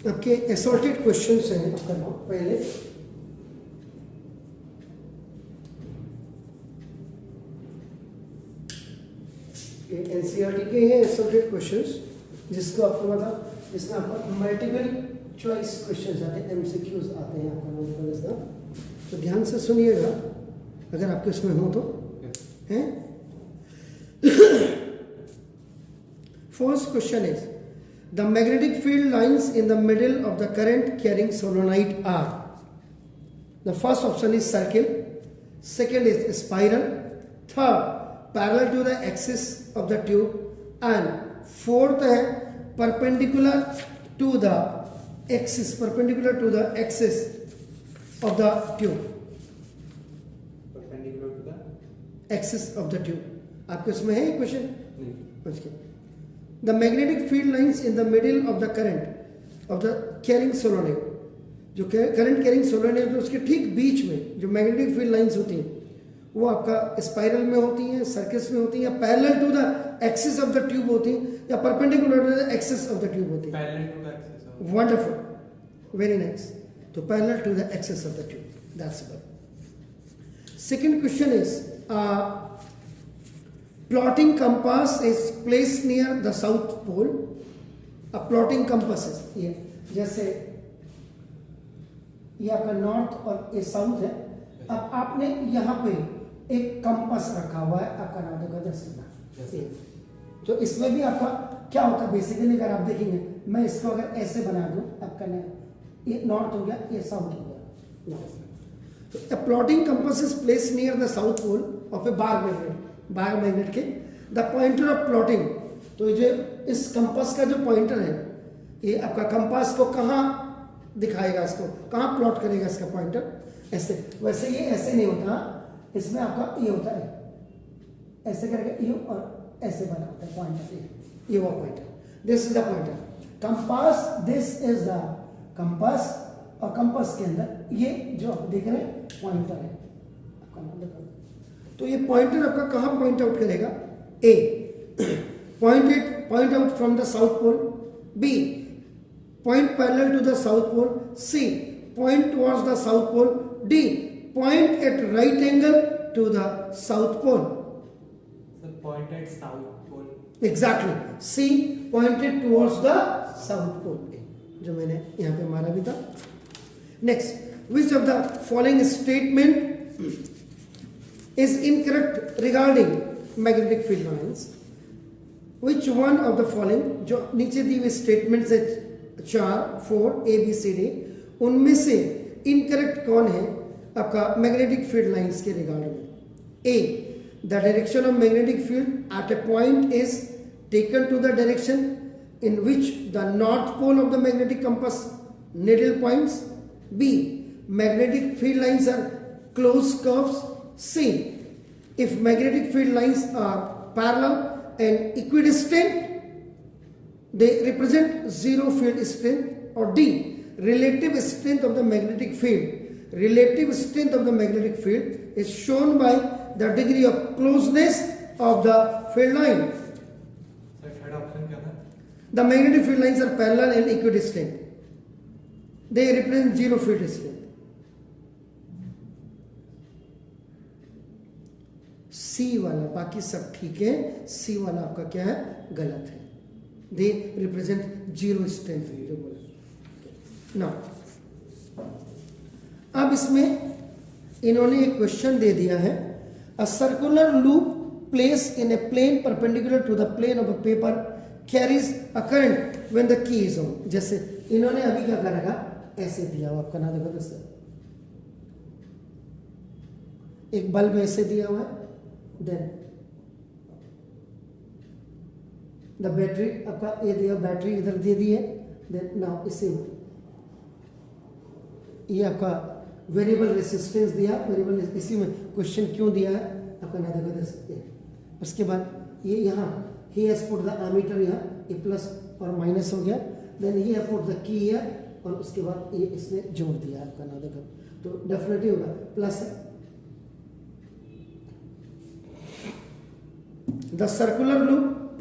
आपके assorted questions हैं आपका नाम पहले एनसीईआरटी के हैं असॉर्टेड क्वेश्चंस जिसको आपको मतलब जिसमें आपका मल्टीपल चॉइस क्वेश्चंस आते हैं, एमसीक्यूज आते हैं आपका नाम इसका, तो ध्यान से सुनिएगा अगर आपके उसमें हो तो हैं। First question is the magnetic field lines in the middle of the current carrying solenoid are, the first option is circle, second is spiral, third parallel to the axis of the tube, and fourth है perpendicular to the axis of the tube, perpendicular to the axis of the tube। आपके उसमें है ये question? नहीं। The magnetic field lines in the middle of the current of the carrying solenoid, जो current carrying solenoid है उसके ठीक बीच में जो मैग्नेटिक फील्ड लाइंस होती हैं वो आपका स्पाइरल में होती हैं, सर्कल्स में होती हैं, या parallel to the axis of the tube होती हैं, या perpendicular to the axis of the tube होती हैं। Parallel to the axis. Wonderful, very nice. तो parallel to the axis of the tube, that's good. Second question is plotting compass is placed near the south pole। a plotting compass is ये जैसे ये आपका north और ये south है। अब आपने यहाँ पे एक कंपास रखा हुआ है, आपका नाम देखो जैसे, तो इसमें भी आपका क्या होता है बेसिकली, अगर आप देखेंगे मैं इसको अगर ऐसे बना दूं, आपका ये नॉर्थ हो गया, ये साउथ हो गया। तो a plotting compass is placed near the south pole of a bar magnet, bar magnet के द पॉइंटर ऑफ प्लॉटिंग। तो जो इस कंपास का जो पॉइंटर है ये आपका कंपास को कहाँ दिखाएगा, इसको कहाँ प्लॉट करेगा इसका पॉइंटर, ऐसे। वैसे ये ऐसे नहीं होता, इसमें आपका ये होता है ऐसे करके यू और ऐसे बना होता है पॉइंटर, ये वो pointer, this is the pointer compass, this is the compass. और कंपास के अंदर ये जो आप देख रहे हैं पॉइंटर है आपका नाम देखो। तो ये पॉइंटर आपका कहाँ पॉइंट आउट करेगा? A point out from the south pole, B point parallel to the south pole, C point towards the south pole, D point at right angle to the south pole. Point at south pole, exactly, C pointed towards the south pole, जो मैंने यहाँ पे मारा भी था। Next, which of the following statement is incorrect regarding magnetic field lines? Which one of the following, जो नीचे दी हुई स्टेटमेंट्स है 4 A B C D, उनमें से इनकरेक्ट कौन है आपका मैग्नेटिक फील्ड लाइंस के रिगार्ड में? A, the direction of magnetic field at a point is taken to the direction in which the north pole of the magnetic compass needle points. B, magnetic field lines are closed curves. C, if magnetic field lines are parallel and equidistant, they represent zero field strength. Or D, relative strength of the magnetic field. Relative strength of the magnetic field is shown by the degree of closeness of the field line. Third option क्या था? The magnetic field lines are parallel and equidistant. They represent zero field strength. सी वाला, बाकी सब ठीक है, सी वाला आपका क्या है? गलत है। दे रिप्रेजेंट जीरो स्ट्रेंथ, जो बोला ना। अब इसमें इन्होंने एक क्वेश्चन दे दिया है, a circular loop place in a plane perpendicular to the plane of a paper carries a current when the key is on. जैसे इन्होंने अभी क्या कर रखा, ऐसे दिया हुआ, आपका नाम देखो दोस्तों, एक बल्ब ऐसे दिया हुआ है, देन द बैटरी आपका ये दिया, बैटरी इधर दे दी है, देन नाउ इसे ये आपका वेरिएबल रेसिस्टेंस दिया, वेरिएबल इसी में क्वेश्चन क्यों दिया है आपका ना देखो दे सकते हैं। उसके बाद ये यहाँ he has put the ammeter, यहाँ ये प्लस और माइनस हो गया, then he has put the key here, और उसके बाद ये इसने जोड़ दिया आपका ना देखो, तो डेफिनेटली होगा प्लस है। The circular loop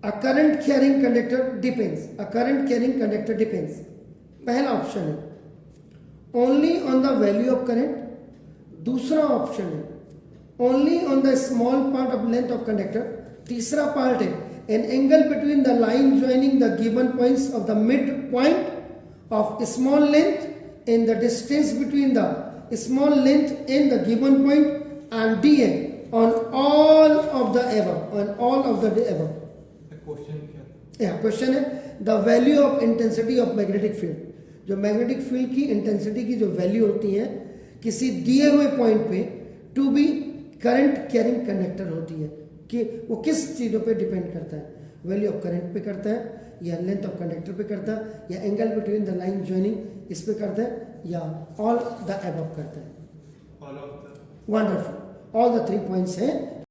a current carrying conductor depends, a current carrying conductor depends, पहला ऑप्शन है only on the value of current, दूसरा ऑप्शन है only on the small part of length of conductor, तीसरा part है an angle between the line joining the given points of the mid point of small length in the distance between the small length in the given point and D A on all of the above, on all of the above. Question क्या था? Question है the value of intensity of magnetic field, जो magnetic field की intensity की जो value होती है किसी दिए हुए पॉइंट पे to be current carrying conductor होती है, कि वो किस चीज़ों पे डिपेंड करता है, वैल्यू ऑफ करंट पे करता है या लेंथ ऑफ कंडक्टर पे करता है या angle between the line joining इस पे करता है या ऑल द अबव करता है। All of the wonderful, all the 3 points हैं